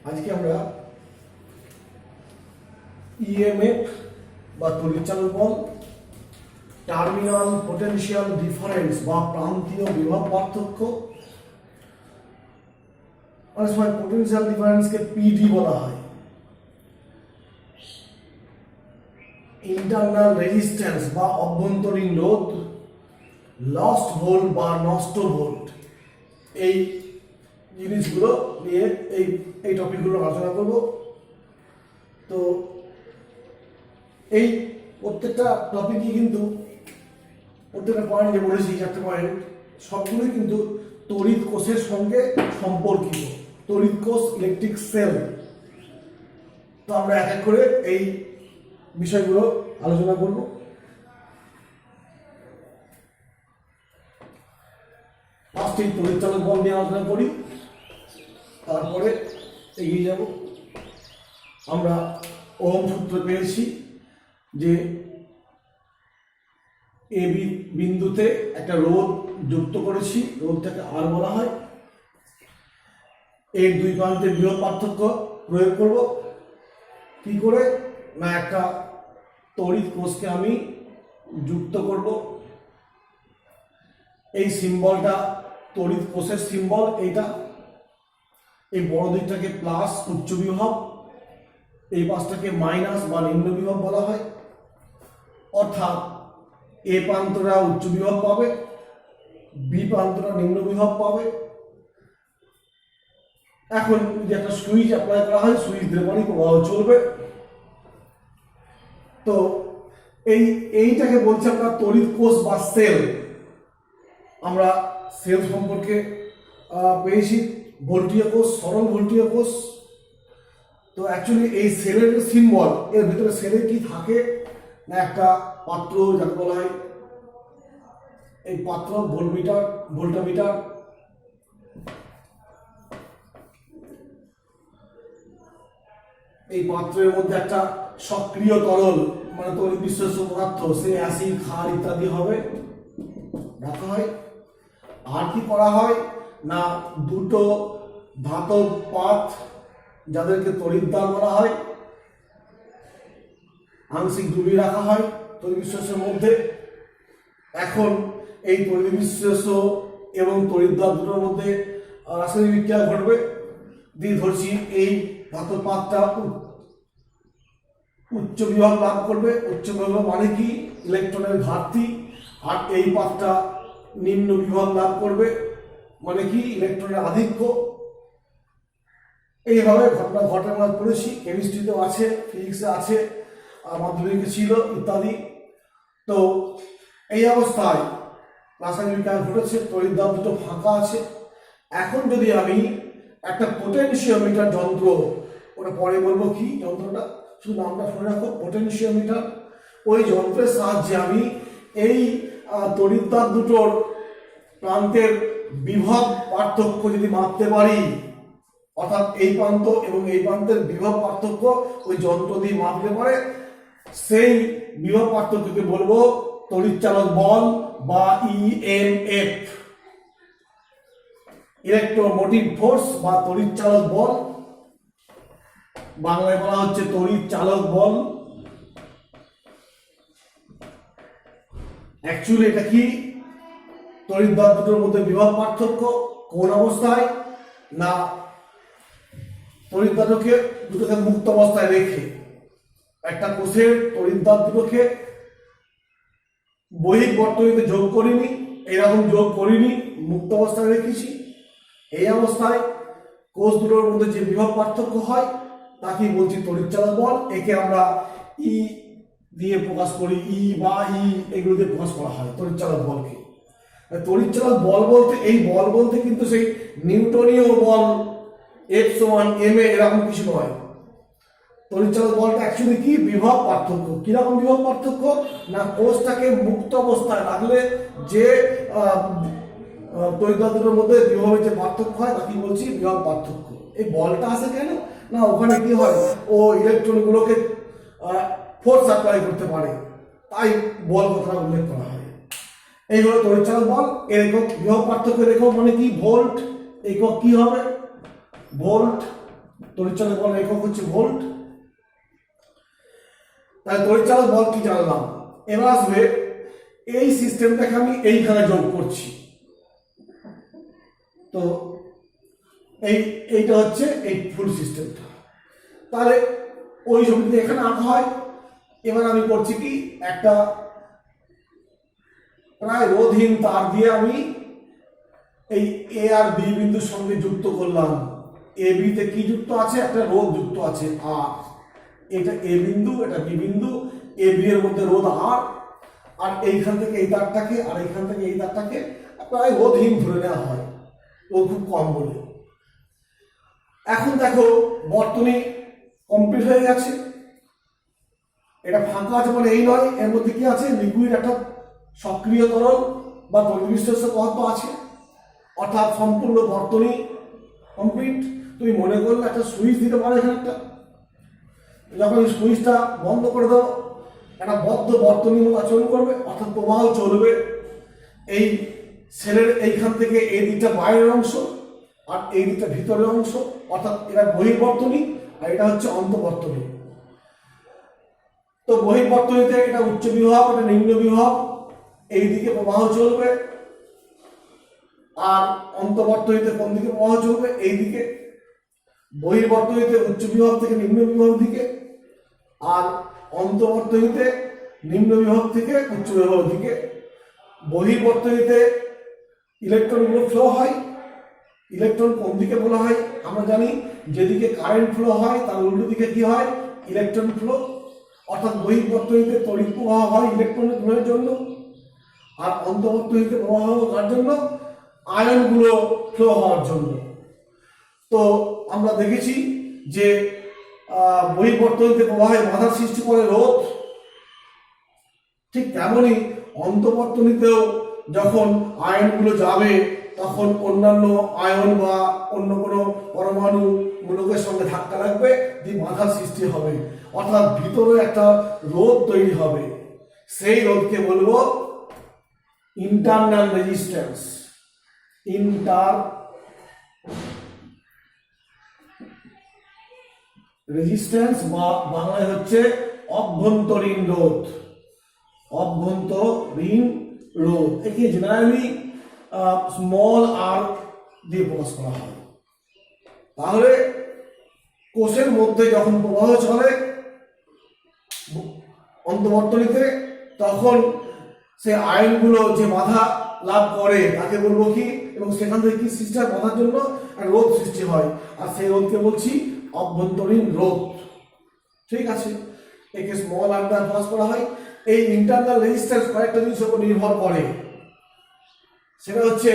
আজকে আমরা ইএমএফ বা তড়িৎচালক বল, টার্মিনাল পোটেনশিয়াল ডিফারেন্স বা প্রান্তীয় বিভব পার্থক্য, অনেক সময় পোটেনশিয়াল ডিফারেন্সকে পিডি বলা হয়, ইন্টারনাল রেজিস্ট্যান্স বা অভ্যন্তরীণ রোধ, লস্ট ভোল্ট বা নষ্ট ভোল্ট, এই জিনিসগুলো নিয়ে এই টপিকগুলো আলোচনা করব। তো এই প্রত্যেকটা টপিকই কিন্তু প্রত্যেকটা পয়েন্ট যে বলেছি, চারটে পয়েন্ট সবগুলোই কিন্তু তড়িৎ কোষের সঙ্গে সম্পর্কিত। তড়িৎ কোষ, ইলেকট্রিক সেল। তো আমরা এক এক করে এই বিষয়গুলো আলোচনা করব। ফার্স্ট এই তড়িৎচালক বল নিয়ে আলোচনা করি, তারপরে এগিয়ে যাব। আমরা ওহম সূত্র পেয়েছি যে এ বিন্দুতে একটা রোধ যুক্ত করেছি, রোধটাকে আর বলা হয়। এর দুই প্রান্তের বিভব পার্থক্য প্রয়োগ করব। কি করে? না, একটা তড়িৎ কোষকে আমি যুক্ত করব। এই সিম্বলটা তড়িৎ কোষের সিম্বল। এইটা এই বড় দিকটাকে প্লাস উচ্চ বিভব, এই পাশটাকে মাইনাস বা নিম্ন বিভব বলা হয়। অর্থাৎ এ প্রান্তরা উচ্চ বিভব পাবে, বি প্রান্তরা নিম্ন বিভব পাবে। এখন যদি একটা সুইচ অ্যাপ্লাই করা হয়, সুইচ দ্রবণী প্রবাহ চলবে। তো এইটাকে বলছে আমরা তড়িৎ কোষ বা সেল। আমরা সেল সম্পর্কে পেয়েছি ভোল্টীয় কোষ, সরল ভোল্টীয় কোষ। তো অ্যাকচুয়ালি এই সেলের সিম্বল, এর ভিতরে সেলে কি থাকে না, একটা পাত্র যাকে বলা হয়, এই পাত্র ভোল্টমিটার। এই পাত্রের মধ্যে একটা সক্রিয় তরল মানে তড়িৎ বিশ্বস্ত পদার্থ, সে অ্যাসিড, ক্ষার ইত্যাদি হবে, রাখা হয়। আর কি করা হয় না, দুটো ধাতব পাত যাদেরকে তড়িৎদ্বার বলা হয়, আংশিক ডুবিয়ে রাখা হয় তড়িৎ বিশ্বস্তের মধ্যে। এখন এই তড়িৎ বিশ্বস্ত এবং তড়িৎদ্বার দুটোর মধ্যে রাসায়নিক বিক্রিয়া ঘটবে। দিয়ে ধরছি এই ধাতব পাতটা উচ্চ বিভব লাভ করবে। উচ্চ বিভব মানে কি? ইলেকট্রনের ঘাটতি। আর এই পাতটা নিম্ন বিভব লাভ করবে মানে কি? ইলেকট্রনের আধিক্য। এইভাবে ঘটনা ঘটে, আমরা পড়েছি, কেমিস্ট্রিতেও আছে, ফিজিক্সে আছে, মাধ্যমিকে ছিল ইত্যাদি। তো এই অবস্থায় রাসায়নিক বিক্রিয়া ঘটেছে, তড়িৎদ্বার দুটো ফাঁকা আছে। এখন যদি আমি একটা পোটেনশিওমিটার যন্ত্র, ওটা পরে বলবো কি যন্ত্রটা, শুধু নামটা শুনে রাখো, পোটেনশিওমিটার। ওই যন্ত্রের সাহায্যে আমি এই তড়িৎদ্বার দুটোর প্রান্তের বিভব পার্থক্য যদি মাপতে পারি, অর্থাৎ এই প্রান্ত এবং এই প্রান্তের বিভব পার্থক্য ওই যন্ত্র দিয়ে মাপতে পারে, সেই বিভব পার্থক্যকে বলবো তড়িৎচালক বল বা ইএমএফ, ইলেকট্রোমোটিভ ফোর্স বা তড়িৎচালক বল। বাংলায় বলা হচ্ছে তড়িৎচালক বল। অ্যাকচুয়ালি এটা কি? তড়িৎদ্বার দুটোর মধ্যে বিভব পার্থক্য কোন অবস্থায় না, তড়িৎদ্বারকে দুটোকে মুক্ত অবস্থায় রেখে, একটা কোষের তড়িৎদ্বার দুটোকে বহির বর্তনীতে যোগ করিনি, এরকম যোগ করিনি, মুক্ত অবস্থায় রেখেছি। এই অবস্থায় কোষ দুটোর মধ্যে যে বিভব পার্থক্য হয় তাকেই বলছি তড়িৎচালক বল। একে আমরা ই দিয়ে প্রকাশ করি, ই বা ই এগুলো দিয়ে প্রকাশ করা হয় তড়িৎচালক বলকে। তড়িৎচালক বল বলতে, এই বল বলতে কিন্তু সেই নিউটনীয় বল F সমান ma এরকম কিছু নয়। তড়িৎচালক বলটা অ্যাকচুয়ালি কি? বিভব পার্থক্য। কিরকম বিভব পার্থক্য না, কোষটাকে মুক্ত অবস্থায় রাখলে যে তড়িৎদ্বার দুটোর মধ্যে বিভবের যে পার্থক্য হয় তাকে বলছি বিভব পার্থক্য। এই বলটা আসে কেন না, ওখানে কি হয়, ও ইলেকট্রনগুলোকে ফোর্স অ্যাপ্লাই করতে পারে, তাই বল কথাটা উল্লেখ করা হয়। এই হলো তড়িৎচালক বল। এর একক বিভব পার্থক্যের একক মানে কি? ভোল্ট। একক কি হবে? ভোল্ট। তড়িৎচালক বল একক হচ্ছে ভোল্ট। তাহলে তড়িৎচালক বল কি জানলাম। এবার আসবে এই সিস্টেমটাকে আমি এইখানে যোগ করছি। তো এইটা হচ্ছে এই ফুল সিস্টেমটা। তাহলে ওই ছবিটা এখানে আঁকা হয়। এবার আমি করছি কি, একটা প্রায় রোধহীন তার দিয়ে আমি এই এ আর বি বিন্দুর সঙ্গে যুক্ত করলাম। এ বিতে কি যুক্ত আছে, একটা রোধ যুক্ত আছে আর। এটা এ বিন্দু, এটা বি বিন্দু, এ বি এর মধ্যে রোধ আর। আর এইখান থেকে এই তারটাকে আর এইখান থেকে এই তারটাকে প্রায় রোধহীন ধরে নেওয়া হয়, রোধ খুব কম বলে। এখন দেখো বর্তনী কমপ্লিট হয়ে গেছে। এটা ফাঁকা আছে মানে এই নয়, এর মধ্যে কি আছে, লিকুইড একটা সক্রিয় তরল বা তড়িৎবিশ্লেষক পদার্থ আছে, অর্থাৎ সম্পূর্ণ বর্তনী কমপ্লিট। তুমি মনে করলে একটা সুইচ দিতে পারো এখানে একটা, যখন সুইচটা বন্ধ করে দাও একটা বদ্ধ বর্তনীর মতো আচরণ করবে, অর্থাৎ প্রবাহ চলবে। এই সেলের এইখান থেকে এই দিকটা বাইরের অংশ আর এই দিকটা ভিতরের অংশ, অর্থাৎ এটা বহির্বর্তনী আর এটা হচ্ছে অন্তর্বর্তনী। তো বহির্বর্তনীতে এটা উচ্চ বিভব, এটা নিম্ন বিভব, এই দিকে প্রবাহ চলবে। আর অন্তর্বর্তনীতে কোন দিকে প্রবাহ চলবে, এই দিকে। বহির্বর্তনীতে উচ্চ বিভব থেকে নিম্ন বিভব দিকে, আর অন্তর্বর্তনীতে নিম্ন বিভব থেকে উচ্চ বিভব দিকে। বহির্বর্তনীতে ইলেকট্রনগুলো ফ্লো হয়। ইলেকট্রন কোন দিকে বলা হয়, আমরা জানি যেদিকে কারেন্ট ফ্লো হয় তার উল্টো দিকে কি হয়, ইলেকট্রন ফ্লো। অর্থাৎ বহির্বর্তনীতে তড়িৎ প্রবাহ হয় ইলেকট্রনের ফ্লোর জন্য, আর অন্তর্বর্তনীতে প্রবাহ হওয়ার জন্য আয়নগুলো ফ্লো হওয়ার জন্য। তো আমরা দেখেছি যে বহির্বর্তনীতে প্রবাহে বাধার সৃষ্টি করে রোধ, ঠিক তেমনই অন্তর্বর্তনীতেও যখন আয়নগুলো যাবে তখন অন্যান্য আয়ন বা অন্য কোনো পরমাণু মূলকের সঙ্গে ধাক্কা লাগবে, দিয়ে বাধার সৃষ্টি হবে, অর্থাৎ ভিতরে একটা রোধ তৈরি হবে। সেই রোধকে বলবো ইন্টারনাল রেজিস্ট্যান্স। রেজিস্ট্যান্স বা বাংলায় হচ্ছে অভ্যন্তরীণ রোধ। অভ্যন্তরীণ রোধ একে জেনারেলি স্মল আর দিয়ে প্রকাশ করা হয়। তাহলে কোষের মধ্যে যখন প্রবাহ চলে অন্তর্বর্তনীতে, তখন সে আয়নগুলো যে বাধা লাভ করে তাকে বলবো কি, এবং সেখান থেকে কি সৃষ্টি হয়, বাধার জন্য রোধ সৃষ্টি হয়, আর সেই রোধকে বলছি অভ্যন্তরীণ রোধ। ঠিক আছে, একে স্মল আর দ্বারা প্রকাশ করা হয়। এই ইন্টারনাল রেজিস্ট্যান্স কয়েকটা জিনিসের উপর নির্ভর করে। সেটা হচ্ছে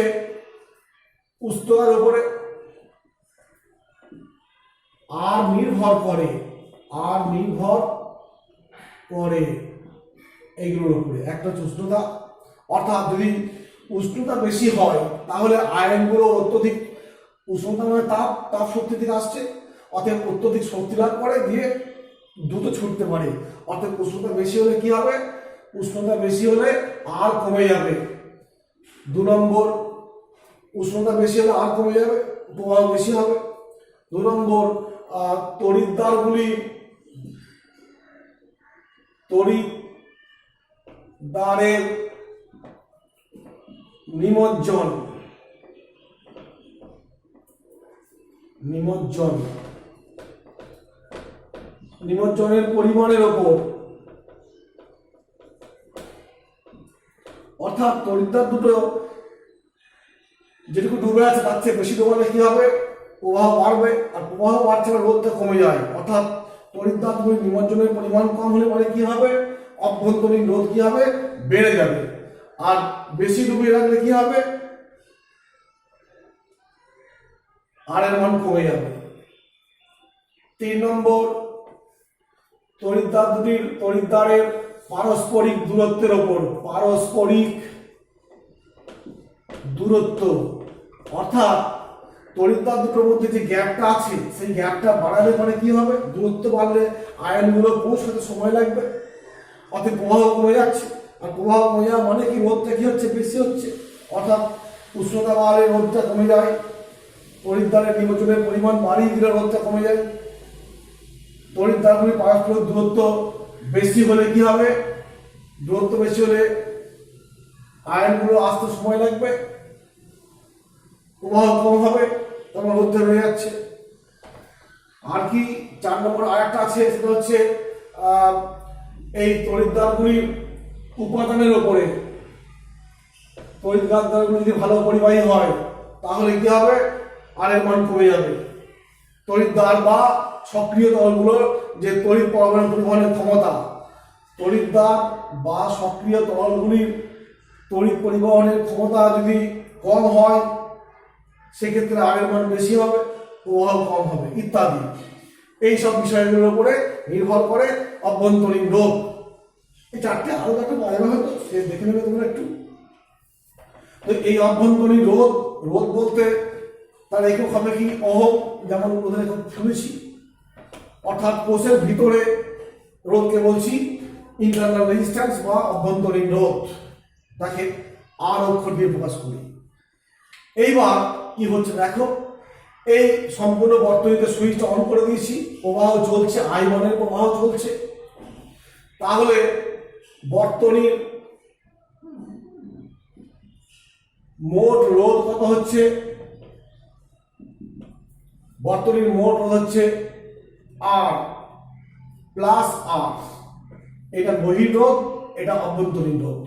উষ্ণতার উপরে, আর নির্ভর করে এইগুলোর উপরে। একটা হচ্ছে উষ্ণতা, অর্থাৎ যদি উষ্ণতা বেশি হয় তাহলে আয়নগুলো অত্যধিক উষ্ণতা মানে তাপ শক্তি থেকে আসছে, অর্থাৎ অত্যধিক শক্তি লাভ করে দিয়ে দ্রুত ছুটতে পারে। অর্থাৎ উষ্ণতা বেশি হলে কি হবে, উষ্ণতা বেশি হলে আর কমে যাবে। 2 নম্বর, উষ্ণতা বেশি হলে আর কমে যাবে, প্রবাহ বেশি হবে। 2 নম্বর, তড়িৎদ্বারের নিমজ্জনের পরিমাণের ওপর, অর্থাৎ তড়িৎদ্বার দুটো যেটুকু ডুবে আছে তার চেয়ে বেশি ডুবালে কি হবে, প্রবাহ বাড়বে, আর প্রবাহ বাড়ছে না রোধটা কমে যায়। অর্থাৎ তড়িৎদ্বার নিমজ্জনের পরিমাণ কম হলে পরে কি হবে, অভ্যন্তরীণ রোধ কি হবে, বেড়ে যাবে। আর বেশি ডুবিয়ে রাখলে কি হবে, আর এর মান কমে যাবে। 3 নম্বর, তড়িৎদ্বারের পারস্পরিক দূরত্বের ওপর। পারস্পরিক দূরত্ব অর্থাৎ তড়িৎদ্বার দুটোর মধ্যে যে গ্যাপটা আছে সেই গ্যাপটা বাড়ালে পরে কি হবে, দূরত্ব বাড়লে আয়নগুলো পৌঁছাতে সময় লাগবে, অর্থাৎ প্রবাহ কমে যাচ্ছে। আর প্রবাহ কমে যাওয়া মানে কি, রোধটা কি হচ্ছে, বেশি হচ্ছে, অর্থাৎ উষ্ণতা বাড়লে রোধটা কমে যায়। তড়িৎদ্বারের নিমজ্জনের পরিমাণ বাড়িয়ে দিলে রোধটা কমে যায়। তড়িৎদ্বারগুলি পারস্পরিক দূরত্ব বেশি হলে কি হবে? দূরত্ব বেশি হলে আয়নগুলো আসতে সময় লাগবে, প্রবাহ কম হবে, তখন রোধটা রয়ে যাচ্ছে। আর কি 4 নম্বর আরেকটা আছে, সেটা হচ্ছে এই তড়িৎদ্বারগুলির উপাদানের উপরে। তড়িৎদ্বারগুলি যদি ভালো পরিবাহী হয় তাহলে কি হবে? আর এর মান কমে যাবে। তড়িৎদ্বার বা সক্রিয় তরলগুলোর যে তড়িৎ পরিবহনের ক্ষমতা, তড়িৎদ্বার বা সক্রিয় তরলগুলির তড়িৎ পরিবহনের ক্ষমতা যদি কম হয় সেক্ষেত্রে আর এর মান বেশি হবে, প্রবাহ কম হবে ইত্যাদি। এই সব বিষয়গুলোর উপরে নির্ভর করে অভ্যন্তরীণ রোধ। এই চারটে আরো একটা পাওয়া হয়তো, সে দেখে নেবে তোমরা একটু। তো এই অভ্যন্তরীণ রোধ, রোধ বলতে তার একক হবে কি? ওহম, যেমন রোধের একক শুনেছি। অর্থাৎ কোষের ভিতরে রোধকে বলছি ইন্টারনাল রেজিস্ট্যান্স বা অভ্যন্তরীণ রোধ, তাকে আর অক্ষর দিয়ে প্রকাশ করি। এইবার কি হচ্ছে দেখো, এই সম্পূর্ণ বর্তনীতে সুইচটা অন করে দিয়েছি, প্রবাহ চলছে, আয়নের প্রবাহ চলছে। তাহলে বর্তনীর মোট রোধ কত হচ্ছে? বর্তনীর মোট রোধ হচ্ছে আর প্লাস আর। এটা বহির্রোধ, এটা অভ্যন্তরীণ রোধ।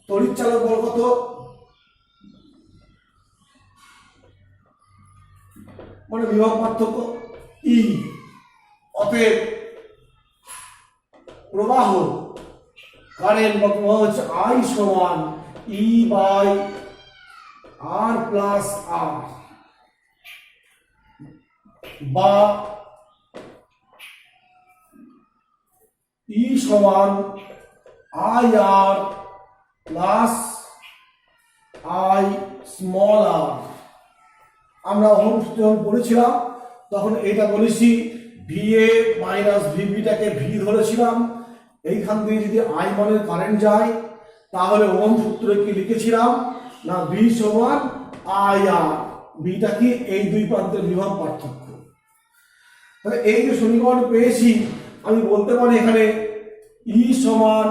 তড়িৎচালক বল কত? মানে বিভব পার্থক্য ই। অতএব প্রবাহ, কারেন্ট বা প্রবাহ হচ্ছে আই সমান ই বাই আর প্লাস আর, বা ই সমান I R plus I small R. আমরা ওহম সূত্র যখন পড়েছিলাম তখন এটা বলেছি ভিএ মাইনাস ভিবিটাকে ভি ধরেছিলাম। এইখান দিয়ে যদি আই মানের কারেন্ট যায় তাহলে ওহম সূত্রে কি লিখেছিলাম না, ভি সমান আই আর। ভিটা কি? এই দুই প্রান্তের বিভব পার্থক্য। তাহলে এই যে সমীকরণ পেয়েছি, আমি বলতে পারি এখানে ই সমান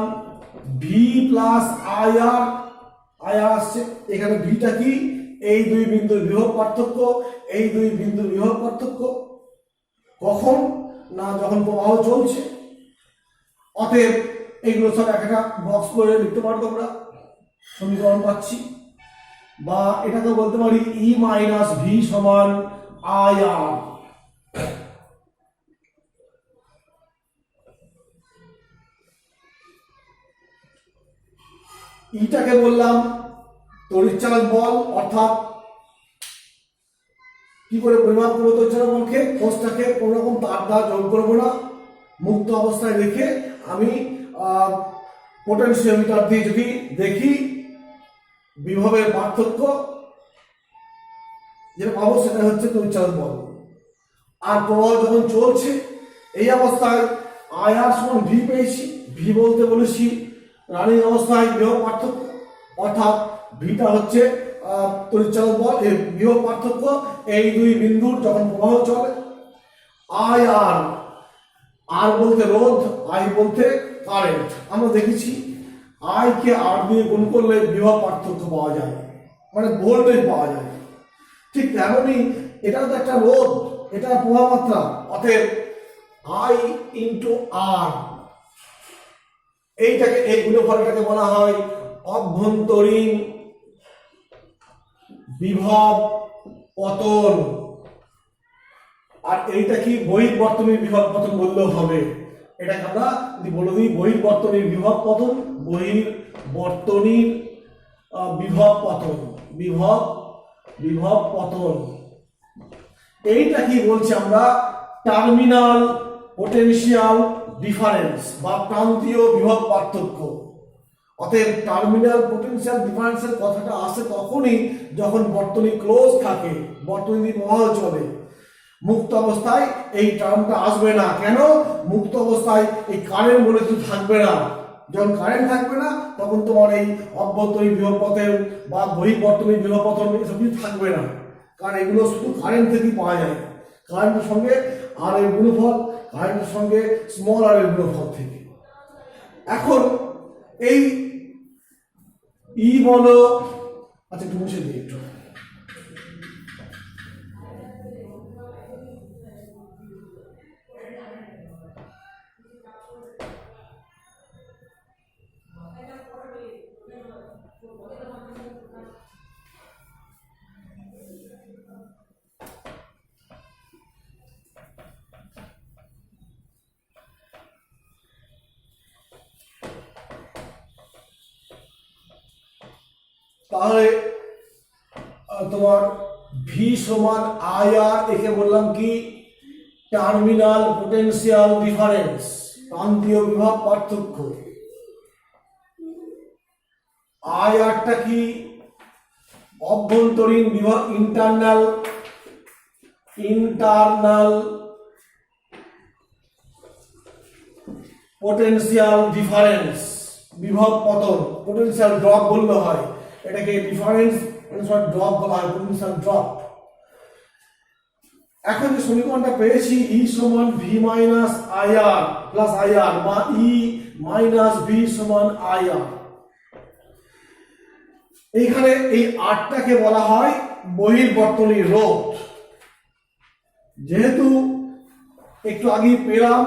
V plus I R. I R আসছে, এখানে ভিটা কি? এই দুই বিন্দুর বিভব পার্থক্য। এই দুই বিন্দুর বিভব পার্থক্য কখন? না যখন প্রবাহ চলছে। অতএব এইগুলো সব একটা বক্স করে লিখতে পারো তোমরা, সমীকরণ পাচ্ছি। বা এটাকে বলতে পারি ই মাইনাস ভি সমান আই আর। ইটাকে বললাম তড়িৎচালক বল, অর্থাৎ কি করে পরিমাপ করবো তড়িৎচালক বলকে? কোষটাকে কোন রকম তার দ্বারা যোগ করবো না, মুক্ত অবস্থায় রেখে আমি পোটেনশিওমিটার দিয়ে যদি দেখি বিভবের পার্থক্য যেটা পাবো সেটা হচ্ছে তড়িৎচালক বল। আর প্রবাহ যখন চলছে এই অবস্থায় আই আর সমান ভি পেয়েছি। ভি বলতে বলেছি রানিং অবস্থায় বিভব পার্থক্য, অর্থাৎ ভিটা হচ্ছে তড়িৎচালক বল, এই বিভব পার্থক্য এই দুই বিন্দুর যখন প্রবাহ চলে। আই আর, আর বলতে রোধ, আই বলতে কারেন্ট। আমরা দেখেছি আই কে আর দিয়ে গুণ করলে বিভব পার্থক্য পাওয়া যায়, মানে ভোল্টেজ পাওয়া যায়। ঠিক তেমনই এটাও তো একটা রোধ, এটা প্রবাহ মাত্রা। অতএব আই ইন্টু আর, এইটাকে, এই গুণফলটাকে বলা হয় অভ্যন্তরীণ বিভব পতন। আর এইটা কি? বহির্বর্তনীর বিভব পতন বললেও হবে। এটাকে আমরা যদি বলে দিই বহির্বর্তনীর বিভব পতন, বহির্বর্তনীর বিভব পতন, বিভব পতন। এইটা কি বলছি আমরা? টার্মিনাল পোটেনশিয়াল ডিফারেন্স বা প্রান্তীয় বিভব পার্থক্য। অতএব টার্মিনাল পোটেনশিয়াল ডিফারেন্সের কথাটা আসে তখনই যখন বর্তনী ক্লোজ থাকে, বর্তনী প্রবাহ চলে। মুক্ত অবস্থায় এই টার্মটা আসবে না। কেন? মুক্ত অবস্থায় এই কারেন্ট বলে কিছু থাকবে না। যখন কারেন্ট থাকবে না তখন তোমার এই অভ্যন্তরীণ বিভব পতন বা বহির্বর্তনীর বিভব পতন এসব কিছু থাকবে না। কারণ এগুলো শুধু কারেন্ট থেকেই পাওয়া যায় না, কারেন্টের সঙ্গে আর এর গুণফল, কারেন্টের সঙ্গে স্মল আর এর গুণফল থেকে। এখন এই ই বলো, আচ্ছা একটু মুছে দিই একটু, তাহলে তোমার ভি সমান আই আর, একে বললাম কি টার্মিনাল পোটেনশিয়াল ডিফারেন্স, প্রান্তীয় বিভব পার্থক্য। আই আরটা কি অভ্যন্তরীণ বিভব, ইন্টারনাল পোটেনশিয়াল ডিফারেন্স, বিভব পতন, পোটেনশিয়াল ড্রপ বললে হয়, এটাকে ডিফারেন্স ড্রপ বলা হয়, পোটেনশিয়াল ড্রপ। এখন যে সমীকরণটা পেয়েছি ই সমান V minus I R plus I R, বা ই মাইনাস ভি সমান আই আর, এইখানে এই আরটাকে বলা হয় বহির্বর্তনী রোধ। যেহেতু একটু আগে পেলাম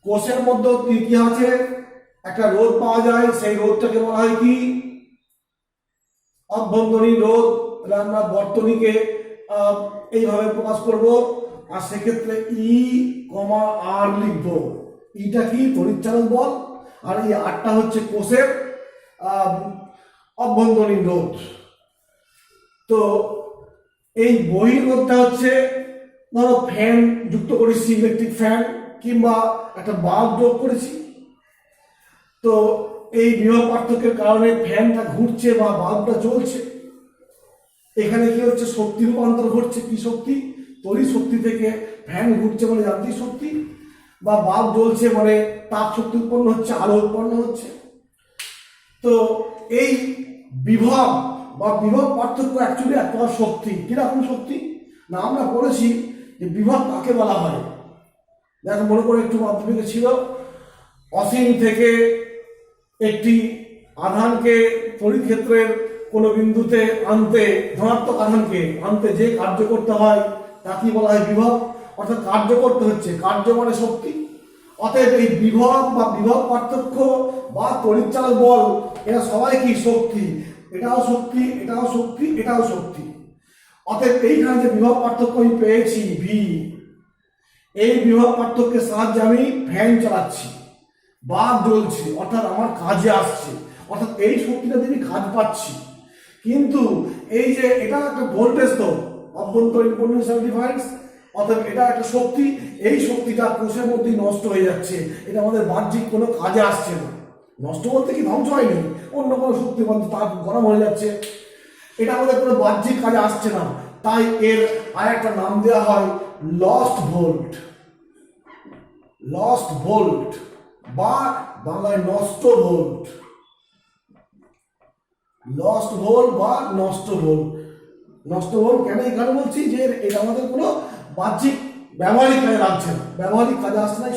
কোষের মধ্যে কি আছে, একটা রোধ পাওয়া যায়, সেই রোধটাকে বলা হয় কি অভ্যন্তরীণ রোধ। তাহলে আমরা বর্তনীকে এইভাবে প্রকাশ করব, আর সেক্ষেত্রে ই কমা আর লিখব। ইটা কি তড়িৎচালক বল, আর এই আরটা হচ্ছে কোষের অভ্যন্তরীণ রোধ। তো এই বহির্রোধটা হচ্ছে, ধরো ফ্যান যুক্ত করেছি, ইলেকট্রিক ফ্যান, কিংবা একটা বাল্ব যোগ করেছি, তো এই বিভব পার্থক্যের কারণে ফ্যানটা ঘুরছে বা বাল্বটা জ্বলছে, এখানে কি হচ্ছে শক্তি রূপান্তর ঘটছে। কি শক্তি? তড়িৎ শক্তি থেকে ফ্যান ঘুরছে মানে যান্ত্রিক শক্তি, বা বাল্ব জ্বলছে মানে তাপ শক্তি উৎপন্ন হচ্ছে, আলো উৎপন্ন হচ্ছে। তো এই বিভব বা বিভব পার্থক্য অ্যাকচুয়ালি একটা শক্তি। কিরকম শক্তি না, আমরা পড়েছি যে বিভব কাকে বলা হয়। দেখো মনে করে একটু মাধ্যমিকে ছিল, অসীম থেকে একটি আধানকে তড়িৎ ক্ষেত্রের কোন বিন্দুতে আনতে, ধনাত্মক আধানকে আনতে যে কার্য করতে হয় তাকে বলা হয় বিভব। অর্থাৎ কার্য করতে হচ্ছে, কার্য মানে শক্তি। অতএব এই বিভব বা বিভব পার্থক্য বা তড়িৎচালক বল, এরা সবাই কি শক্তি। এটাও শক্তি, এটাও শক্তি, এটাও শক্তি। অতএব এইখানে যে বিভব পার্থক্য আমি পেয়েছি ভি, এই বিভব পার্থক্যের সাহায্যে আমি ফ্যান চালাচ্ছি, বাল্ব জ্বলছে, অর্থাৎ আমার কাজে আসছে, অর্থাৎ এই শক্তিটা দিয়ে আমি কাজ পাচ্ছি। কিন্তু এই যে এটা একটা ভোল্টেজ, তো অভ্যন্তরীণ পোটেনশিয়াল ডিফারেন্স, অর্থাৎ এটা একটা শক্তি, এই শক্তিটা কোষের মধ্যেই নষ্ট হয়ে যাচ্ছে, এটা আমাদের বাহ্যিক কোনো কাজে আসছে না। নষ্ট বলতে কি ধ্বংস হয়নি, অন্য কোনো শক্তি বলতে তাপ গরম হয়ে যাচ্ছে, এটা আমাদের কোনো বাহ্যিক কাজে আসছে না। তাই এর আরেকটা নাম দেওয়া হয় লস্ট ভোল্ট, লস্ট ভোল্ট বা বাংলায় নষ্ট ভোল্ট, লস্ট ভোল্ট বা নষ্ট ভোল্ট। নষ্ট ভোল্ট কেন এখানে বলছি যে এটা আমাদের কোনো বাহ্যিক ব্যবহারিক কাজে লাগছে না, ব্যবহারিক কাজে আসছে না।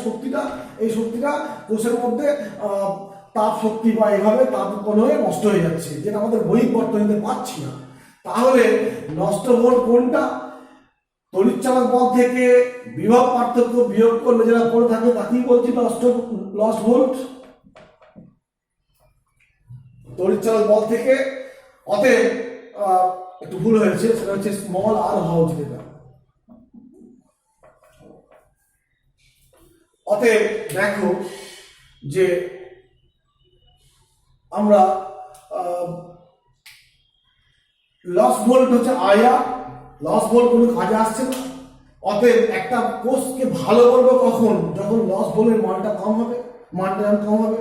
এই শক্তিটা কোষের মধ্যে তাপ শক্তি বা এভাবে তাপ উৎপন্ন হয়ে নষ্ট হয়ে যাচ্ছে, যেটা আমাদের বহির্বর্তনীতে পাচ্ছি না। তাহলে নষ্ট ভোল্ট কোনটা? তড়িৎচালক বল থেকে বিভব পার্থক্য বিয়োগ করলে যেটা পড়ে থাকে তাকেই বলছি লস্ট ভোল্ট, তড়িৎচালক বল থেকে। অতএব একটু ভুল হয়েছে, সেটা হচ্ছে স্মল আর হওয়া উচিত এটা। অতএব দেখো যে আমরা লস ভোল্ট হচ্ছে আয়া, লস ভোল্ট কোনো কাজে আসছে না। অতএব একটা কোষকে ভালো বলবো কখন? যখন লস ভোল্টের মানটা কম হবে, মানটা কম হবে।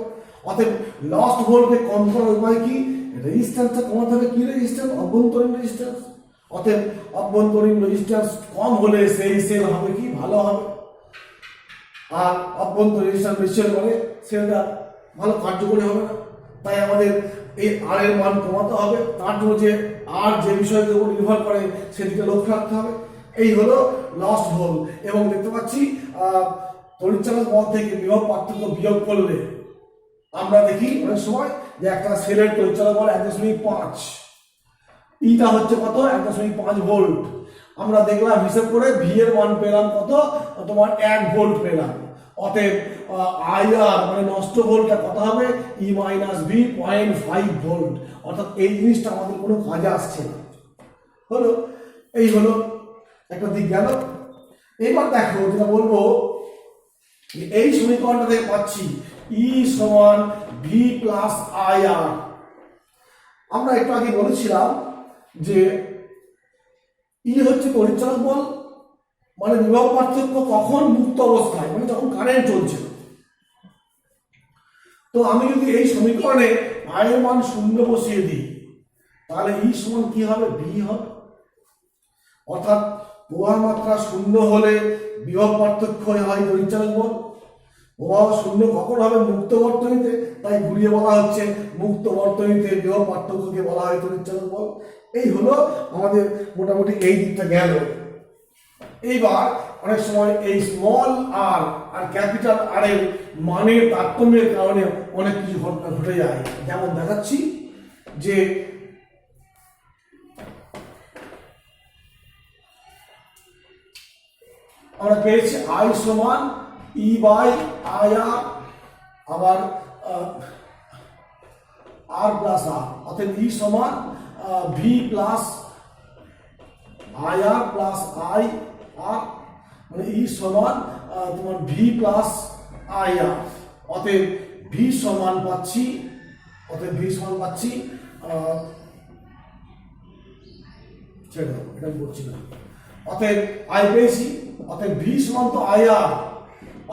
অতএব লস্ট ভোল্টকে কম করার উপায় কি? রেজিস্ট্যান্সটা কমাতে হবে। কি রেজিস্ট্যান্স? অভ্যন্তরীণ রেজিস্ট্যান্স। অতএব অভ্যন্তরীণ রেজিস্ট্যান্স কম হলে সেই সেল হবে কি? ভালো হবে। আর অভ্যন্তরীণ রেজিস্ট্যান্স বেশি হলে সেলটা ভালো কার্যকরী হবে না। তাই আমাদের এই আর এর মান কমাতে হবে, তার জন্য যে আর যে বিষয়ের উপর নির্ভর করে সেদিকে লক্ষ্য রাখতে হবে। এই হলো লস্ট ভোল। এবং দেখতে পাচ্ছি তড়িৎচালক বল থেকে বিভব পার্থক্য বিয়োগ করলে আমরা দেখি অনেক সময় যে একটা সেলের তড়িৎচালক বল 1.5, ইটা হচ্ছে কত 1.5 ভোল্ট। আমরা দেখলাম হিসেব করে ভি এর মান পেলাম কত, তোমার 1 ভোল্ট পেলাম। অতএব আইআর মানে নষ্ট ভোল্টটা কত হবে, ই মাইনাস ভি 0.5 ভোল্ট। অর্থাৎ এই জিনিসটা আমাদের কোনো কাজে আসছে না। হলো, এই হলো একটা দিক গেল। এবার দেখো যেটা বলবো, এই সমীকরণটা থেকে পাচ্ছি ই সমান ভি প্লাস আইআর। আমরা একটু আগে বলেছিলাম যে ই হচ্ছে তড়িৎচালক বল, মানে বিভব পার্থক্য কখন মুক্ত অবস্থায়, মানে যখন কারেন্ট চলছে। তো আমি যদি এই সমীকরণে আই এর মান 0 বসিয়ে দিই, তাহলে ই সমান কি হবে, ভি হবে। অর্থাৎ প্রবাহ মাত্রা 0 হলে বিভব পার্থক্য হয় তড়িৎচালক বল। প্রবাহ 0 কখন হবে, মুক্ত বর্তনীতে, তাই ঘুরিয়ে বলা হচ্ছে মুক্ত বর্তনীতে বিভব পার্থক্যকে বলা হয় তড়িৎচালক বল। এই হলো আমাদের মোটামুটি এই দিকটা গেল। এইবার অনেক সময় এই স্মল আর আর ক্যাপিটাল আর এর মানের তারতম্যের কারণে অনেক কিছু ঘটনা ঘটে যায়। যেমন দেখাচ্ছি যে আমরা পেয়েছি আই সমান ই বাই আই আর, আবার আর প্লাস আর, অর্থাৎ ই সমান V plus I R plus I R, মানে ই সমান তোমার ভি প্লাস আই আর। অতএব ভি সমান পাচ্ছি, অতএব ভি সমান পাচ্ছি ছেড়ে দাও, এটা বলছি না। অতএব আই পেয়েছি, অতএব ভি সমান তো আই আর,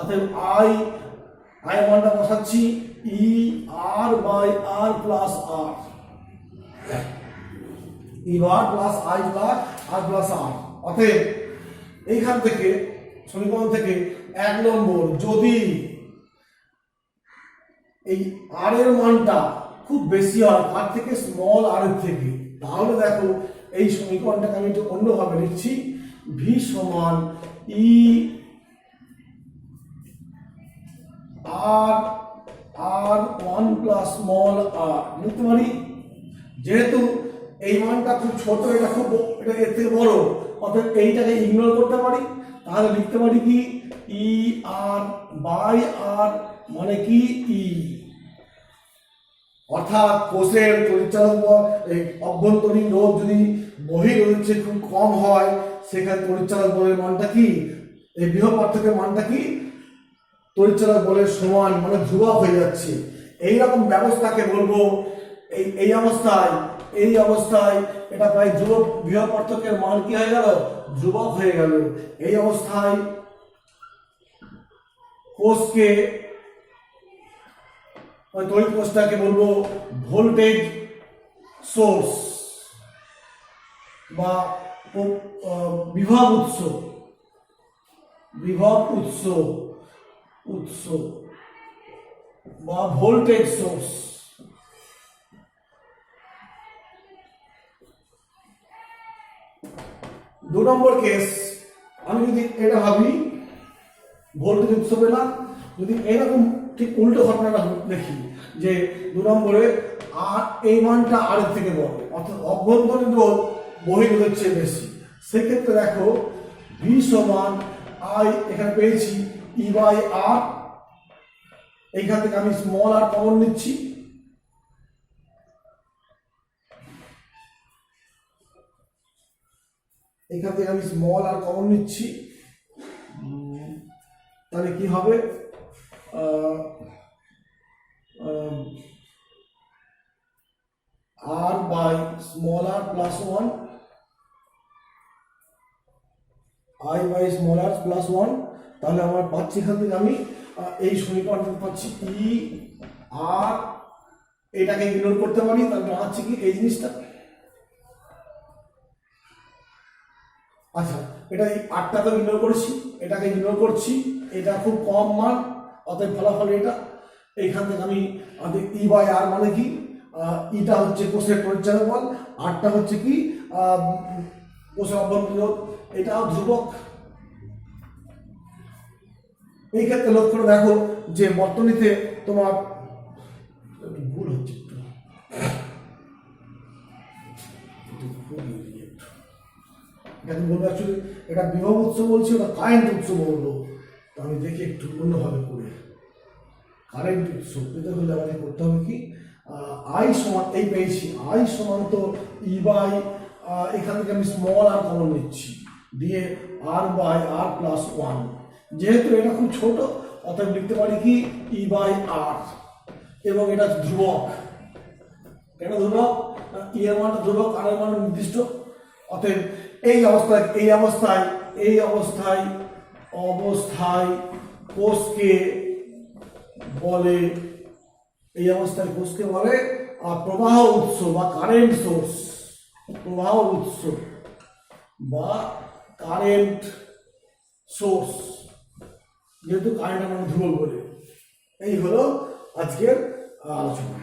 অতএব আই মানটা বসাচ্ছি E R by R plus R, E bar plus I plus R plus R. অতএব এইখান থেকে সমীকরণ থেকে 1 নম্বর, যদি এই আর এর মানটা খুব বেশি হয় আর থেকে স্মল আর এর থেকে, তাহলে দেখো এই সমীকরণটাকে আমি একটু অন্যভাবে লিখছি, ভি সমান ই আর আর 1 প্লাস স্মল আর লিখতে পারি। যেহেতু এই মানটা খুব ছোট, এটা খুব এটা এর থেকে বড়, অর্থাৎ এইটাকে ইগনোর করতে পারি। তাহলে লিখতে পারি কি ই আর বাই আর, মানে কি ই। অর্থাৎ কোষের তড়িৎচালক বল এই অভ্যন্তরীণ রোধ যদি বহিরোধের চেয়ে খুব কম হয়, সেখানে তড়িৎচালক বলের মানটা কি, এই বিভব পার্থক্যের মানটা কি তড়িৎচালক বলের সমান, মানে ধ্রুবক হয়ে যাচ্ছে। এইরকম ব্যবস্থাকে বলবো এই অবস্থায় এটা প্রায় ধ্রুবক, বিভব পার্থক্যের মান কি হয়ে গেল, ধ্রুবক হয়ে গেল। এই অবস্থায় কোষকে, তড়িৎ কোষটাকে বলবো ভোল্টেজ সোর্স বা বিভব উৎস বা ভোল্টেজ সোর্স। দু নম্বর কেস, আমি যদি এটা ভাবি ভোল্টেজ উৎস পেলাম, যদি এরকম ঠিক উল্টো ঘটনাটা দেখি যে 2 নম্বরে আর এই মানটা আর এর থেকে বড়, অর্থাৎ অভ্যন্তরীণ রোধ বহিরোধের চেয়ে বেশি, সেক্ষেত্রে দেখো ভি সমান আই, এখানে পেয়েছি ই বাই আর, এইখান থেকে আমি স্মল আর কমন নিচ্ছি, এখান থেকে আমি স্মল আর কমন নিচ্ছি, তাহলে কি হবে, R by small R plus 1, I by small R plus 1। তাহলে আমার পাচ্ছি এখান থেকে আমি এই সমীকরণটা পাচ্ছি ই আর, এটাকে ইগনোর করতে পারি, তাহলে দাঁড়াচ্ছে কি এই জিনিসটা। আচ্ছা, এটা এই আটটাকে ইগনোর করেছি, এটাকে ইগনোর করছি, এটা খুব কম মান, অতএব ফলাফল এটা। এইখান থেকে আমি ই বাই আর মানে কি, ইটা হচ্ছে কোষের পরিচালক বল, আরটা হচ্ছে কি কোষের অভ্যন্তরীণ রোধ, এটাও ধ্রুবক। এই ক্ষেত্রে লক্ষ্য করে দেখো যে বর্তনীতে তোমার একটু ভুল হচ্ছে, এখানে বলবো অ্যাকচুয়ালি এটা বিভব উৎস বলছি, ওটা কারেন্ট উৎস বলবো। তো আমি দেখি একটু অন্যভাবে করে কারেন্ট উৎস এটা হলে আমাদের করতে হবে কি আই সমান, এই পেয়েছি আই সমান তো ই বাই, এখান থেকে আমি স্মল আর কমন নিচ্ছি, দিয়ে আর বাই আর প্লাস ওয়ান। যেহেতু এটা খুব ছোট অতএব লিখতে পারি কি ই বাই আর, এবং এটা ধ্রুবক। কেন ধ্রুবক? ই এর মান ধ্রুবক, আর এর মান নির্দিষ্ট। অতএব এই অবস্থায় কোষকে বলে, এই অবস্থায় কোষকে বলে প্রবাহ উৎস বা কারেন্ট সোর্স, প্রবাহ উৎস বা কারেন্ট সোর্স, যেহেতু কারেন্ট আমরা ধ্রুবক বলে। এই হলো আজকের আলোচনা।